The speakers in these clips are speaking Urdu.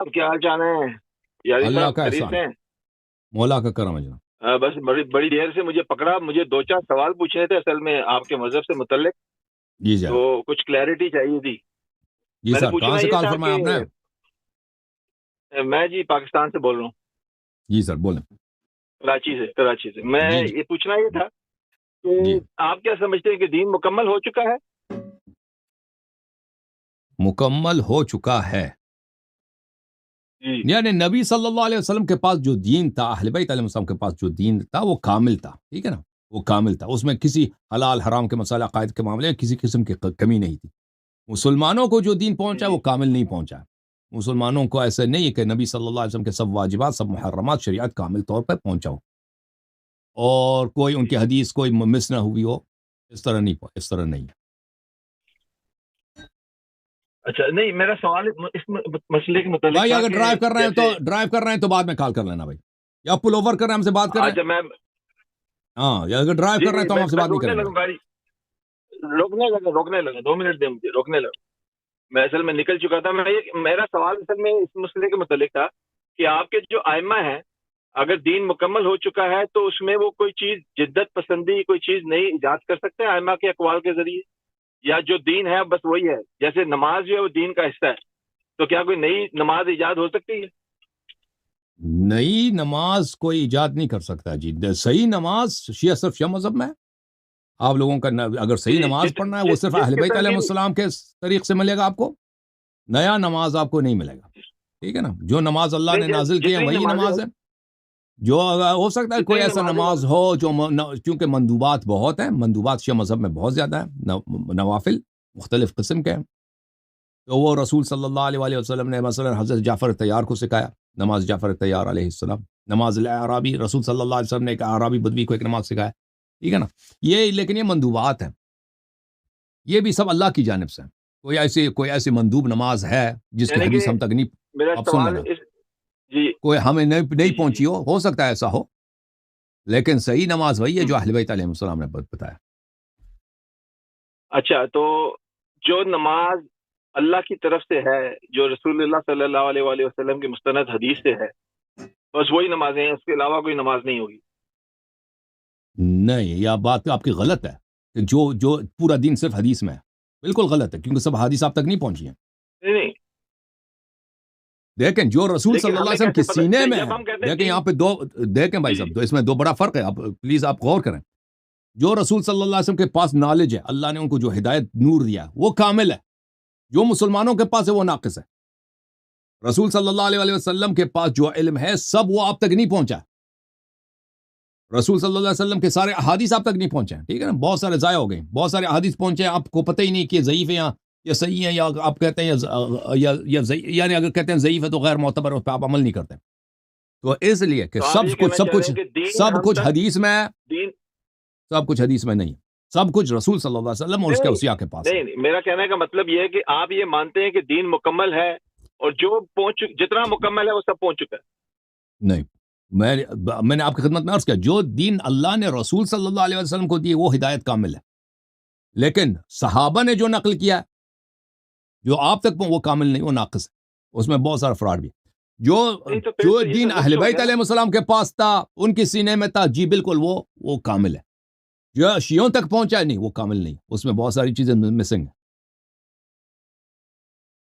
اب کیا حال چال ہے یاری اللہ صاحب؟ کا خیریت احسان، سے ہیں؟ مولا کا کرم ہے جناب۔ بس بڑی بڑی دیر سے مجھے پکڑا، مجھے دو چار سوال پوچھنے تھے اصل میں آپ کے مذہب سے متعلق، جی جناب۔ تو کچھ کلیئرٹی چاہیے تھی۔ جی میں نے سر، کہاں پوچھنا سے یہ کال تھا فرمایا کہ آپ نے؟ میں جی پاکستان سے بول رہا ہوں، جی سر بولیں۔ کراچی سے میں جی جی یہ پوچھنا یہ تھا کہ جی، آپ کیا سمجھتے ہیں کہ دین مکمل ہو چکا ہے؟ مکمل ہو چکا ہے، جی یعنی نبی صلی اللہ علیہ وسلم کے پاس جو دین تھا، اہل بیت علیہ السلام کے پاس جو دین تھا وہ کامل تھا، ٹھیک ہے نا؟ وہ کامل تھا، اس میں کسی حلال حرام کے مسئلہ عقائد کے معاملے میں کسی قسم کی کمی نہیں تھی۔ مسلمانوں کو جو دین پہنچا جی وہ کامل نہیں پہنچا۔ مسلمانوں کو ایسے نہیں ہے کہ نبی صلی اللہ علیہ وسلم کے سب واجبات، سب محرمات، شریعت کامل طور پر پہنچا ہو اور کوئی ان جی کی حدیث کوئی مس نہ ہوئی ہو، اس طرح نہیں، اس طرح نہیں ہے۔ اچھا، نہیں میرا سوال اس مسئلے کے متعلق بھائی تھا اگر کہ ڈرائیو کر رہے ہیں تو جیسے بعد میں کال کر لینا بھائی، یا پل اوور کر رہے ہیں ہم سے بات کر رہے آج ہیں؟ میں ہاں، یا اگر ڈرائیو جی کر رہے جی ہیں تو ہم میں آپ سے میں بات نہیں روکنے کریں گے لگا بھائی۔ گاڑی، روکنے لگا 2 منٹ دیں مجھے، روکنے لگا۔ میں اصل میں نکل چکا تھا، میرا سوال اصل میں اس مسئلے کے متعلق تھا کہ آپ کے جو ائمہ ہیں، اگر دین مکمل ہو چکا ہے تو اس میں وہ کوئی چیز جدت پسندی کوئی چیز نئی ایجاد کر سکتے ہیں ائمہ کے اقوال کے ذریعے، یا جو دین ہے بس وہی ہے؟ جیسے نماز جو ہے وہ دین کا حصہ ہے، تو کیا کوئی نئی نماز ایجاد ہو سکتی ہے؟ نئی نماز کوئی ایجاد نہیں کر سکتا جی۔ صحیح نماز صرف شیعہ مذہب میں ہے۔ آپ لوگوں کا اگر صحیح جی نماز پڑھنا ہے وہ صرف جس اہل بیت قسم علیہ کی السلام کے طریق سے ملے گا آپ کو، نیا نماز آپ کو نہیں ملے گا، ٹھیک ہے نا؟ جو نماز اللہ نے نہیں، نازل کی ہے جتنی وہی نمازیں نماز ہے۔ جو ہو سکتا ہے کوئی جتنی ایسا نمازیں نماز ہو جو چونکہ مندوبات بہت ہیں، مندوبات شیعہ مذہب میں بہت زیادہ ہیں، نوافل مختلف قسم کے ہیں، تو وہ رسول صلی اللہ علیہ وآلہ وسلم نے مثلا حضرت جعفر طیار کو سکھایا نماز جعفر طیار علیہ السلام، نماز الاعرابی رسول صلی اللہ علیہ وسلم نے ایک اعرابی بدوی کو ایک نماز سکھایا، ٹھیک ہے نا؟ لیکن یہ مندوبات ہیں، یہ بھی سب اللہ کی جانب سے ہیں۔ کوئی ایسی مندوب نماز ہے جس کی یعنی کہ حدیث ہم تک نہیں، میرا آپ سن سوال لینا، جی کوئی ہمیں جی نہیں جی جی پہنچی ہو سکتا ہے ایسا ہو، لیکن صحیح نماز وہی ہے جو ہم۔ اہل بیت علیہ السلام نے بتایا۔ اچھا، تو جو نماز اللہ کی طرف سے ہے، جو رسول اللہ صلی اللہ علیہ وآلہ وسلم کی مستند حدیث سے ہے، بس وہی نمازیں ہیں، اس کے علاوہ کوئی نماز نہیں ہوگی؟ نہیں، یہ بات آپ کی غلط ہے کہ جو پورا دین صرف حدیث میں ہے، بالکل غلط ہے، کیونکہ سب حدیث آپ تک نہیں پہنچی ہیں۔ نہیں نہیں، دیکھیں جو رسول صلی لیکن اللہ ہمیں علیہ وسلم کے کیسے سینے پتہ میں جب ہے، ہم کہتے ہیں دیکھیں دین؟ یہاں پہ دیکھیں بھائی جی جی صاحب، تو اس میں دو بڑا فرق ہے، پلیز آپ غور کریں۔ جو رسول صلی اللہ علیہ وسلم کے پاس نالج ہے، اللہ نے ان کو جو ہدایت نور دیا وہ کامل ہے، جو مسلمانوں کے پاس ہے وہ ناقص ہے۔ رسول صلی اللہ علیہ وسلم کے پاس جو علم ہے سب وہ آپ تک نہیں پہنچا، رسول صلی اللہ علیہ وسلم کے سارے احادیث آپ تک نہیں پہنچے ہیں، ٹھیک ہے نا؟ بہت سارے ضائع ہو گئے، بہت سارے احادیث پہنچے ہیں، آپ کو پتہ ہی نہیں کہ ضعیف ہیں یا صحیح ہیں، یا آپ کہتے ہیں یعنی اگر کہتے ہیں ضعیف ہے تو غیر معتبر، اس پہ آپ عمل نہیں کرتے۔ تو اس لیے کہ تو آپ یہ کہنا چاہ رہے ہیں کہ دین سب ہم کچھ تک حدیث میں ہے، دین سب کچھ حدیث میں نہیں ہے، سب کچھ رسول صلی اللہ علیہ وسلم اور اس کے نہیں اوصیاء کے پاس ہے۔ نہیں نہیں، میرا کہنے کا مطلب یہ ہے کہ آپ یہ مانتے ہیں کہ دین مکمل ہے، اور جو جتنا مکمل ہے وہ سب پہنچ چکا ہے؟ نہیں، میں نے آپ کی خدمت میں عرض کیا، جو دین اللہ نے رسول صلی اللہ علیہ وسلم کو دی وہ ہدایت کامل ہے، لیکن صحابہ نے جو نقل کیا ہے جو آپ تک وہ کامل نہیں، وہ ناقص ہے، اس میں بہت سارا فراڈ بھی ہے۔ جو نہیں تو پھر جو تو یہ دین تو اہل نقص ہو بیت گیا نا۔ علیہ السلام کے پاس تھا، ان کے سینے میں تھا، جی بالکل وہ کامل ہے۔ جو شیعوں تک پہنچا نہیں وہ کامل نہیں، اس میں بہت ساری چیزیں مسنگ ہیں،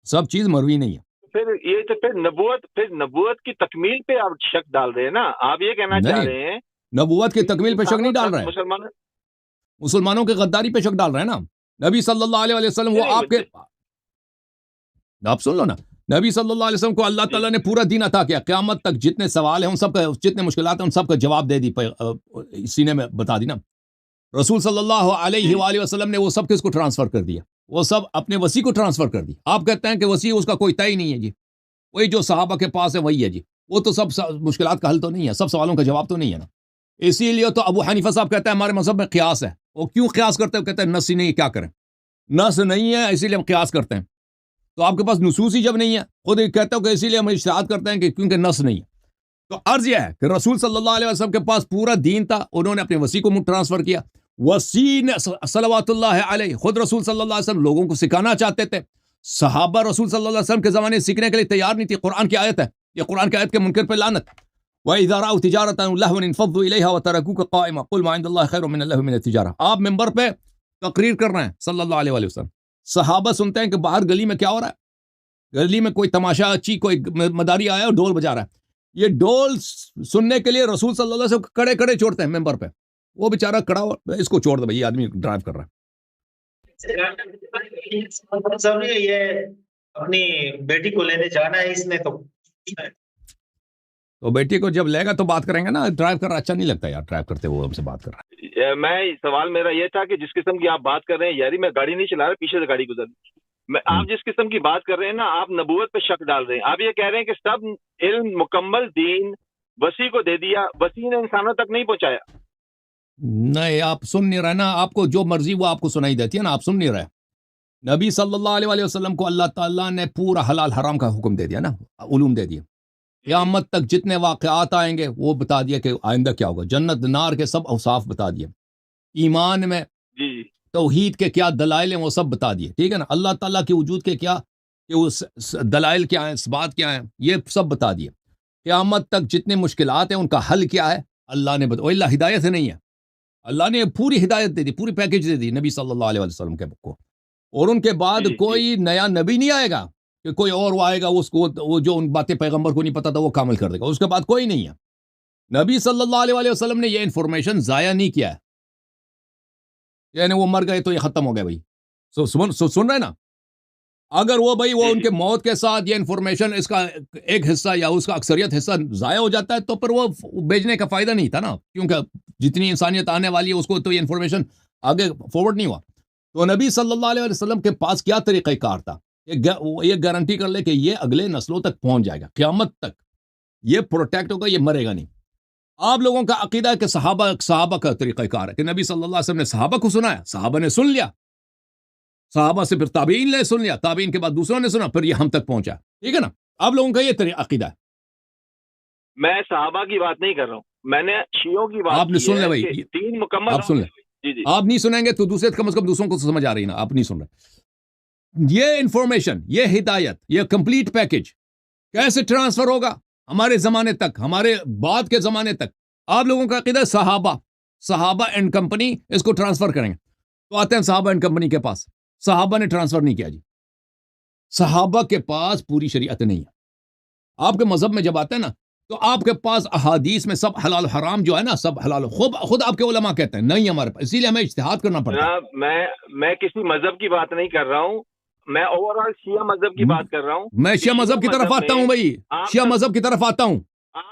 سب چیز مروی نہیں ہے۔ پھر نبوت کی تکمیل پہ آپ شک ڈال رہے ہیں نا، آپ یہ کہنا چاہ نہیں، رہے ہیں نبوت کی کہ تکمیل پہ شک انسانوں نہیں ڈال تک رہے ہیں، مسلمان مسلمانوں کی غداری پہ شک ڈال رہے ہیں نا۔ نبی صلی اللہ علیہ وسلم وہ آپ کے، نہیں آپ سن لو نا، نبی صلی اللہ علیہ وسلم کو اللہ جی تعالیٰ نے پورا دین عطا کیا، قیامت تک جتنے سوال ہیں ان سب کا، جتنے مشکلات ہیں ان سب کا جواب دے دی، سینے میں بتا دی نا۔ رسول صلی اللہ علیہ جی وآلہ وسلم نے وہ سب کس کو ٹرانسفر کر دیا؟ وہ سب اپنے وسیع کو ٹرانسفر کر دی۔ آپ کہتے ہیں کہ وسیع اس کا کوئی طے ہی نہیں ہے جی، وہی جو صحابہ کے پاس ہے وہی ہے جی، وہ تو سب مشکلات کا حل تو نہیں ہے، سب سوالوں کا جواب تو نہیں ہے نا۔ اسی لیے تو ابو حنیفہ صاحب کہتے ہیں ہمارے مذہب میں قیاس ہے۔ وہ کیوں قیاس کرتے ہیں؟ کہتے ہیں نص ہی نہیں، کیا کریں، نص نہیں ہے اسی لیے ہم قیاس کرتے ہیں۔ تو آپ کے پاس نصوص ہی جب نہیں ہے، خود ہی کہتے ہو کہ اسی لیے ہم اجتہاد کرتے ہیں کہ کیونکہ نص نہیں ہے۔ تو عرض یہ ہے کہ رسول صلی اللہ علیہ وسلم کے پاس پورا دین تھا، انہوں نے اپنے وسیع کو ٹرانسفر کیا، وسیع نے صلوات اللہ علیہ، خود رسول صلی اللہ علیہ وسلم لوگوں کو سکھانا چاہتے تھے، صحابہ رسول صلی اللہ علیہ وسلم کے زمانے سیکھنے کے لیے تیار نہیں تھی. قرآن کی آیت ہے, یہ قرآن کی آیت کے منکر پہ لعنت. وَإِذَا رَأَوْا تِجَارَةً لَهْوًا انفضوا إِلَيْهَا وَتَرَكُوكَ قَائِمًا قُلْ مَا عِندَ اللَّهِ خَيْرٌ مِنَ اللَّهِ وَمِنَ التِّجَارَةِ. آپ منبر پہ تقریر کر رہے ہیں صلی اللہ علیہ وسلم, صحابہ سنتے ہیں کہ باہر گلی میں کیا ہو رہا ہے, گلی میں کوئی تماشا اچھی کوئی مداری آیا اور ڈول بجا رہا ہے. یہ ڈول سننے کے لیے رسول صلی اللہ علیہ وسلم کڑے کڑے چھوڑتے ہیں منبر پہ. وہ بیچارہ کڑا ہو, اس کو چھوڑ دو بھائی, یہ آدمی ڈرائیو کر رہا ہے. یہ اپنی بیٹی کو لینے جانا ہے, اس میں تو بیٹی کو جب لے گا تو بات کریں گے نا. ڈرائیو کر رہا اچھا نہیں لگتا یار, ڈرائیو کرتے وہ ہم سے بات کر رہا ہے. میں سوال میرا یہ تھا کہ جس قسم کی آپ بات کر رہے ہیں, یاری میں گاڑی نہیں چلا رہا, پیچھے سے گاڑی گزر رہی. آپ جس قسم کی بات کر رہے ہیں نا, آپ نبوت پہ شک ڈال رہے ہیں. آپ یہ کہہ رہے ہیں کہ سب علم مکمل دین وسیع کو دے دیا, وسیع نے انسانوں تک نہیں پہنچایا. نہیں, آپ سن نہیں رہے نا. آپ کو جو مرضی وہ آپ کو سنائی دیتی ہے نا, آپ سن نہیں رہے. نبی صلی اللہ علیہ وسلم کو اللہ تعالیٰ نے پورا حلال حرام کا حکم دے دیا نا, علوم دے دیا. قیامت تک جتنے واقعات آئیں گے وہ بتا دیا کہ آئندہ کیا ہوگا. جنت نار کے سب اوصاف بتا دیے. ایمان میں توحید کے کیا دلائل ہیں وہ سب بتا دیے. ٹھیک ہے نا. اللہ تعالیٰ کے وجود کے کیا کہ وہ دلائل کیا ہیں, اثبات کیا ہیں, یہ سب بتا دیے. قیامت تک جتنے مشکلات ہیں ان کا حل کیا ہے اللہ نے بتا. اللہ ہدایت نہیں ہے, اللہ نے پوری ہدایت دے دی, پوری پیکج دے دی نبی صلی اللہ علیہ وسلم کے کو. اور ان کے بعد کوئی نیا نبی نہیں آئے گا کہ کوئی اور وہ آئے گا اس کو, وہ جو ان باتیں پیغمبر کو نہیں پتا تھا وہ کامل کر دے گا. اس کے بعد کوئی نہیں ہے. نبی صلی اللہ علیہ وسلم نے یہ انفارمیشن ضائع نہیں کیا ہے. یعنی وہ مر گئے تو یہ ختم ہو گئے بھائی. سن رہے نا. اگر وہ بھائی وہ ان کے موت کے ساتھ یہ انفارمیشن اس کا ایک حصہ یا اس کا اکثریت حصہ ضائع ہو جاتا ہے تو پھر وہ بھیجنے کا فائدہ نہیں تھا نا, کیونکہ جتنی انسانیت آنے والی ہے اس کو تو یہ انفارمیشن آگے فارورڈ نہیں ہوا. تو نبی صلی اللہ علیہ وسلم کے پاس کیا طریقہ کار تھا, یہ گارنٹی کر لے کہ یہ اگلے نسلوں تک پہنچ جائے گا, قیامت تک یہ پروٹیکٹ ہوگا, یہ مرے گا نہیں. آپ لوگوں کا عقیدہ ہے کہ صحابہ کا طریقہ کار ہے کہ نبی صلی اللہ علیہ وسلم نے صحابہ کو سنایا, صحابہ نے سن لیا, صحابہ سے پھر تابعین نے سن لیا, تابعین کے بعد دوسروں نے سنا, پھر یہ ہم تک پہنچا. ٹھیک ہے نا. آپ لوگوں کا یہ طریقہ عقیدہ ہے. میں صحابہ کی بات نہیں کر رہا ہوں, میں نے شیعوں کی بات. آپ نے سن لیا بھائی, دین مکمل آپ سن لیں. آپ نہیں سنیں گے تو دوسرے کم از کم دوسروں کو سمجھ آ رہی نا. آپ نہیں سن رہے. یہ انفارمیشن, یہ ہدایت, یہ کمپلیٹ پیکج کیسے ٹرانسفر ہوگا ہمارے زمانے تک, ہمارے بعد کے زمانے تک. آپ لوگوں کا عقیدہ صحابہ اینڈ کمپنی اس کو ٹرانسفر کریں گے. تو آتے ہیں صحابہ اینڈ کمپنی کے پاس, صحابہ نے ٹرانسفر نہیں کیا جی. صحابہ کے پاس پوری شریعت نہیں ہے. آپ کے مذہب میں جب آتے ہیں نا تو آپ کے پاس احادیث میں سب حلال حرام جو ہے نا, سب حلال, خود آپ کے علماء کہتے ہیں نہیں ہمارے پاس, اسی لیے ہمیں اجتہاد کرنا پڑتا ہے. میں کسی مذہب کی بات نہیں کر رہا ہوں, میں اوور آل شیعہ مذہب کی بات کر رہا ہوں. میں شیعہ مذہب کی طرف آتا ہوں بھائی, شیعہ مذہب کی طرف آتا ہوں.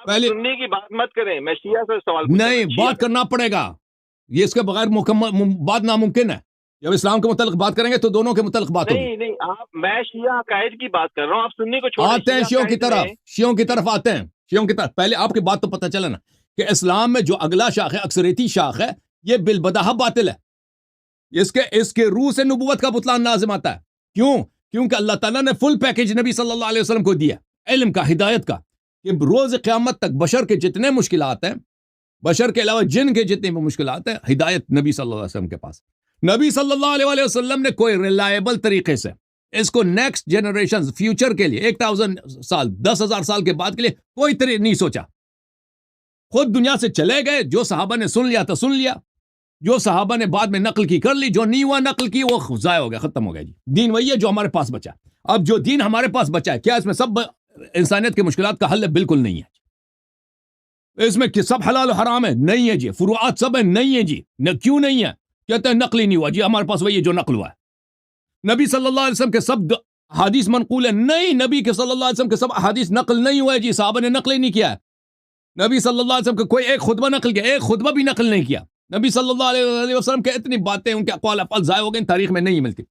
پہلے سنی کی بات مت کریں, میں شیعہ سے سوال نہیں, بات کرنا پڑے گا. یہ اس کے بغیر مکمل بات ناممکن ہے. جب اسلام کے متعلق بات کریں گے تو دونوں کے متعلق بات ہوگی. نہیں, میں شیعہ عقائد کی بات کر رہا ہوں, آپ سنی کو چھوڑیں. آتے ہیں شیعوں کی طرف آتے ہیں. شیعوں کی طرف پہلے آپ کی بات تو پتہ چلے نا کہ اسلام میں جو اگلا شاخ ہے, اکثریتی شاخ ہے, یہ بالبداہہ باطل ہے. اس کے روح سے نبوت کا بطلان لازم آتا ہے. کیونکہ اللہ تعالیٰ نے فل پیکج نبی صلی اللہ علیہ وسلم کو دیا, علم کا, ہدایت کا, کہ روز قیامت تک بشر کے جتنے مشکلات ہیں, بشر کے علاوہ جن کے جتنے مشکلات ہیں, ہدایت نبی صلی اللہ علیہ وسلم کے پاس. نبی صلی اللہ علیہ وسلم نے کوئی ریلائبل طریقے سے اس کو نیکسٹ جنریشن فیوچر کے لیے 1000 سال 10,000 سال کے بعد کے لیے کوئی طریقہ نہیں سوچا. خود دنیا سے چلے گئے. جو صحابہ نے سن لیا تو سن لیا, جو صحابہ نے بعد میں نقل کی کر لی, جو نہیں ہوا نقل کی وہ ضائع ہو گیا, ختم ہو گیا جی. دین وہی ہے جو ہمارے پاس بچا. اب جو دین ہمارے پاس بچا ہے, کیا اس میں سب انسانیت کی مشکلات کا حل ہے؟ بالکل نہیں ہے. اس میں سب حلال و حرام ہے؟ نہیں ہے جی. فروعات سب ہے؟ نہیں ہے جی. کیوں نہیں ہے؟ کہتے ہیں نقل ہی نہیں ہوا جی, ہمارے پاس وہی ہے جو نقل ہوا ہے. نبی صلی اللہ علیہ وسلم کے سب احادیث منقول ہے؟ نہیں, نبی کے صلی اللہ علیہ وسلم کے سب احادیث نقل نہیں ہوئے جی, صحابہ نے نقل ہی نہیں کیا ہے. نبی صلی اللہ علیہ وسلم کا کوئی ایک خطبہ نقل کیا, ایک خطبہ بھی نقل نہیں کیا. نبی صلی اللہ علیہ وسلم کے اتنی باتیں, ان کے اقوال افعال ضائع ہو گئے, تاریخ میں نہیں ملتی.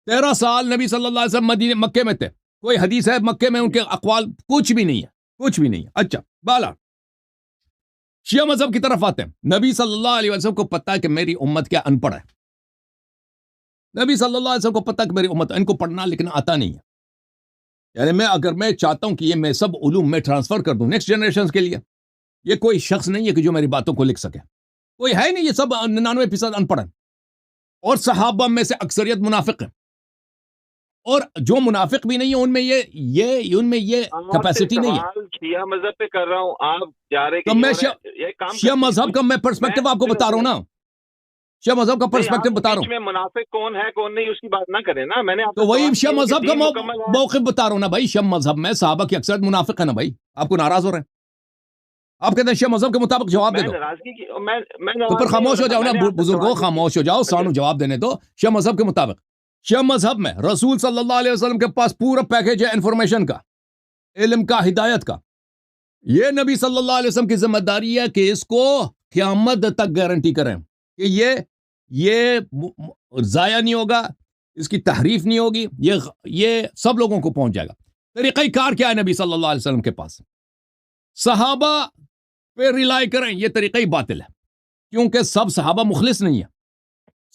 13 سال نبی صلی اللہ علیہ وسلم مکے میں تھے, کوئی حدیث ہے مکے میں ان کے اقوال کچھ بھی نہیں ہے, کچھ بھی نہیں ہے. اچھا بالا شیعہ مذہب کی طرف آتے ہیں. نبی صلی اللہ علیہ وسلم کو پتہ ہے کہ میری امت کیا ان پڑھ ہے. نبی صلی اللہ علیہ وسلم کو پتہ کہ میری امت, ان کو پڑھنا لکھنا آتا نہیں ہے. یعنی اگر میں چاہتا ہوں کہ یہ میں سب علوم میں ٹرانسفر کر دوں نیکسٹ جنریشن کے لیے, یہ کوئی شخص نہیں ہے کہ جو میری باتوں کو لکھ سکے, کوئی ہے نہیں. یہ سب 99% ان پڑھ ہیں, اور صحابہ میں سے اکثریت منافق ہیں. اور جو منافق بھی نہیں ہے ان میں یہ کیپیسٹی نہیں ہے. شیعہ مذہب پہ کر رہا ہوں، آپ جا رہے تو میں شیعہ مذہب کا میں پرسپیکٹو آپ کو بتا رہا ہوں نا، شیعہ مذہب کا پرسپیکٹو بتا رہا ہوں. میں منافق کون ہے کون نہیں اس کی بات نہ کریں نا، میں نے تو وہی شیعہ مذہب کا موقف بتا رہا ہوں نا بھائی. شیعہ مذہب میں صحابہ کی اکثریت منافق ہے نا بھائی. آپ کو ناراض ہو رہے ہیں؟ آپ کہتے ہیں شیعہ مذہب کے مطابق جواب دے دو تو پھر خاموش ہو جاؤ نا بزرگوں، خاموش ہو جاؤ، سانو جواب دینے دو. شیعہ مذہب کے مطابق، شیعہ مذہب میں رسول صلی اللہ علیہ وسلم کے پاس پورا پیکیج ہے انفارمیشن کا، علم کا، ہدایت کا. یہ نبی صلی اللہ علیہ وسلم کی ذمہ داری ہے کہ اس کو قیامت تک گارنٹی کریں کہ یہ ضائع نہیں ہوگا، اس کی تحریف نہیں ہوگی، یہ سب لوگوں کو پہنچ جائے گا. طریقہ کار کیا ہے نبی صلی اللہ علیہ وسلم کے پاس؟ صحابہ پہ ریلائی کریں، یہ طریقہ ہی باطل ہے، کیونکہ سب صحابہ مخلص نہیں ہے.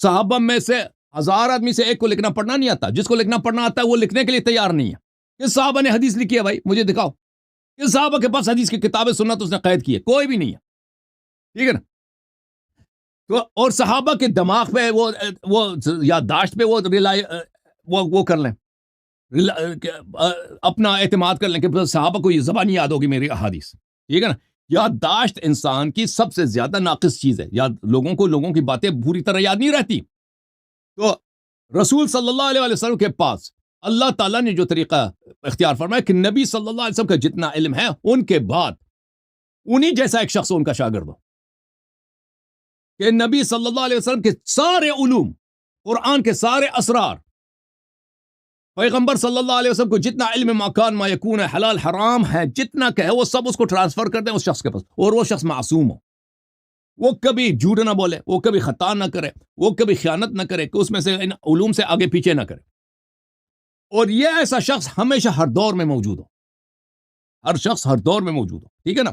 صحابہ میں سے 1000 آدمی سے ایک کو لکھنا پڑھنا نہیں آتا. جس کو لکھنا پڑھنا آتا ہے وہ لکھنے کے لیے تیار نہیں ہے. کس صحابہ نے حدیث لکھی ہے بھائی؟ مجھے دکھاؤ. کس صحابہ کے پاس حدیث کی کتابیں سنت اس نے قید کی ہے؟ کوئی بھی نہیں ہے. ٹھیک ہے نا؟ تو اور صحابہ کے دماغ پہ وہ یادداشت پہ وہ کر لیں، اپنا اعتماد کر لیں کہ صحابہ کو یہ زبان یاد ہوگی میری احادیث. ٹھیک ہے نا؟ یادداشت انسان کی سب سے زیادہ ناقص چیز ہے. لوگوں کی باتیں پوری طرح یاد نہیں رہتی. تو رسول صلی اللہ علیہ وسلم کے پاس اللہ تعالیٰ نے جو طریقہ اختیار فرمایا کہ نبی صلی اللہ علیہ وسلم کا جتنا علم ہے ان کے بعد انہی جیسا ایک شخص ان کا شاگرد ہو، کہ نبی صلی اللہ علیہ وسلم کے سارے علوم، قرآن کے سارے اسرار، پیغمبر صلی اللہ علیہ وسلم کو جتنا علم مکان ما یکون ہے، حلال حرام ہے، جتنا کہ ہے وہ سب اس کو ٹرانسفر کر دیں اس شخص کے پاس، اور وہ شخص معصوم ہو. وہ کبھی جھوٹ نہ بولے، وہ کبھی خطا نہ کرے، وہ کبھی خیانت نہ کرے کہ اس میں سے علوم سے آگے پیچھے نہ کرے. اور یہ ایسا شخص ہمیشہ ہر دور میں موجود ہو، ہر شخص ہر دور میں موجود ہو. ٹھیک ہے نا؟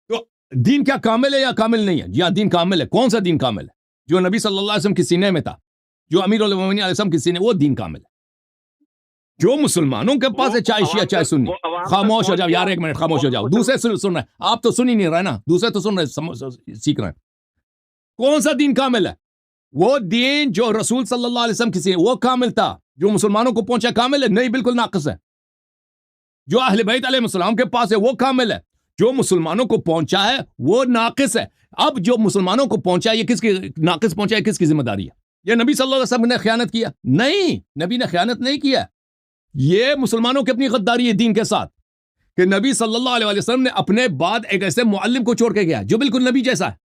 تو دین کیا کامل ہے یا کامل نہیں ہے؟ جی ہاں، دین کامل ہے. کون سا دین کامل ہے؟ جو نبی صلی اللہ علیہ وسلم کے سینے میں تھا، جو امیر المومنین علیہ السلام کے سینے، وہ دین کامل ہے. جو مسلمانوں کے پاس ہے، چاہے شیعہ چاہے سنی. خاموش ہو جاؤ یار، ایک منٹ خاموش ہو جاؤ. دوسرے سن رہے ہیں آپ، تو سن ہی نہیں رہے نا، دوسرے تو سن رہے، سیکھ رہے ہیں. کون سا دین کامل ہے؟ وہ دین جو رسول صلی اللہ علیہ وسلم کسی وہ کامل تھا، جو مسلمانوں کو پہنچا کامل ہے؟ نہیں، بالکل ناقص ہے. جو اہل بیت علیہ السلام کے پاس ہے وہ کامل ہے، جو مسلمانوں کو پہنچا ہے وہ ناقص ہے. اب جو مسلمانوں کو پہنچا، یہ کس کی ناقص پہنچا ہے؟ کس کی ذمہ داری ہے؟ یہ نبی صلی اللہ علیہ وسلم نے خیانت کیا؟ نہیں، نبی نے خیانت نہیں کیا. یہ مسلمانوں کی اپنی غداری ہے دین کے ساتھ، کہ نبی صلی اللہ علیہ وسلم نے اپنے بعد ایک ایسے معلم کو چھوڑ کے گیا جو بالکل نبی جیسا ہے.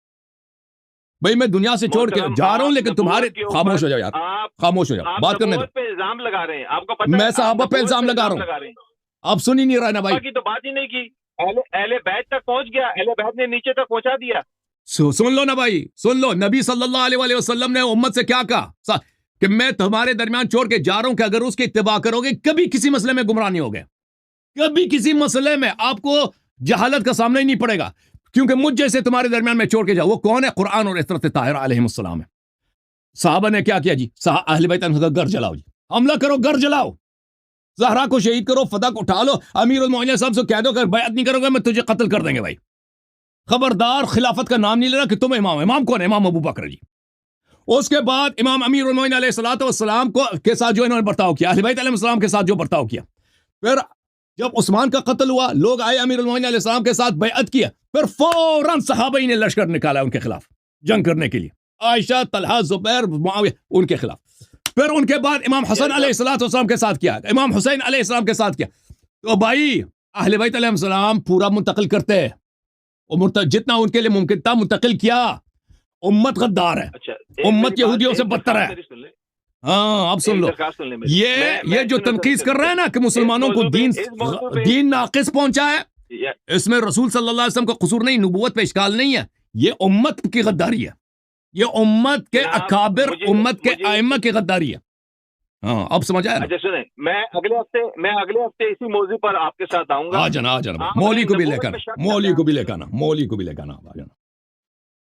بھائی میں دنیا سے چھوڑ کے جا رہا ہوں، لیکن تمہارے خاموش ہو جاؤ یار، خاموش ہو جاؤ، بات کرنے دو. الزام لگا رہے ہیں، آپ کو پتہ ہے میں صحابہ پہ الزام لگا رہا ہوں، آپ سن ہی نہیں رہا نا بھائی. کی تو بات ہی نہیں کی. اہل بیت تک پہنچ گیا، اہل بیت نے نیچے تک پہنچا دیا. سن لو نا بھائی، سن لو. نبی صلی اللہ علیہ وسلم نے امت سے کیا کہا کہ میں تمہارے درمیان چھوڑ کے جا رہا ہوں کہ اگر اس کی اتباع کرو گے کبھی کسی مسئلے میں گمراہ نہیں ہوگے، کبھی کسی مسئلے میں آپ کو جہالت کا سامنا ہی نہیں پڑے گا، کیونکہ مجھ جیسے تمہارے درمیان میں چھوڑ کے جاؤ. وہ کون ہے؟ قرآن اور عطرت طاہرہ علیہ السلام ہے. صحابہ نے کیا کیا جی؟ اہل بیت نے گھر جلاؤ جی، حملہ کرو، گھر جلاؤ، زہرا کو شہید کرو، فتح کو اٹھا لو، امیر المومنین صاحب سے کہہ دو کہ بیعت نہیں کرو گے میں تجھے قتل کر دیں گے. بھائی خبردار خلافت کا نام نہیں لینا کہ تم امام. امام کون ہے؟ امام ابو بکر جی. اس کے بعد امام امیر المومنین علیہ الصلوۃ والسلام کے ساتھ جو انہوں نے برتاؤ کیا، اہل بیت علیہ السلام کے ساتھ جو برتاؤ کیا. پھر جب عثمان کا قتل ہوا، لوگ آئے امیر المومنین علیہ السلام کے ساتھ بیعت کیا، پھر فوراً صحابہ نے لشکر نکالا ان کے خلاف جنگ کرنے کے لیے، عائشہ، طلحہ، زبیر، معاویہ، ان کے خلاف. پھر ان کے بعد امام حسن علیہ السلام کے ساتھ کیا، امام حسین علیہ السلام کے ساتھ کیا. تو بھائی اہل بیت علیہ السلام پورا منتقل کرتے ہیں، جتنا ان کے لیے ممکن تھا منتقل کیا. امت غدار ہے، امت یہودیوں سے بدتر ہے. ہاں اب سن لو، یہ جو تنقید کر رہا ہے نا کہ مسلمانوں کو دین ناقص پہنچا ہے، اس میں رسول صلی اللہ علیہ وسلم کا قصور نہیں، نبوت پہ اشکال نہیں ہے، یہ امت کی غداری ہے، یہ امت کے اکابر، امت کے ائمہ کی غداری ہے. ہاں اب سمجھ آیا؟ اچھا سنیں، میں اگلے ہفتے اسی موضوع پر آپ کے ساتھ آؤں گا. آ جانا، مولوی کو بھی لے کر آنا، مولوی کو بھی لے کر آنا.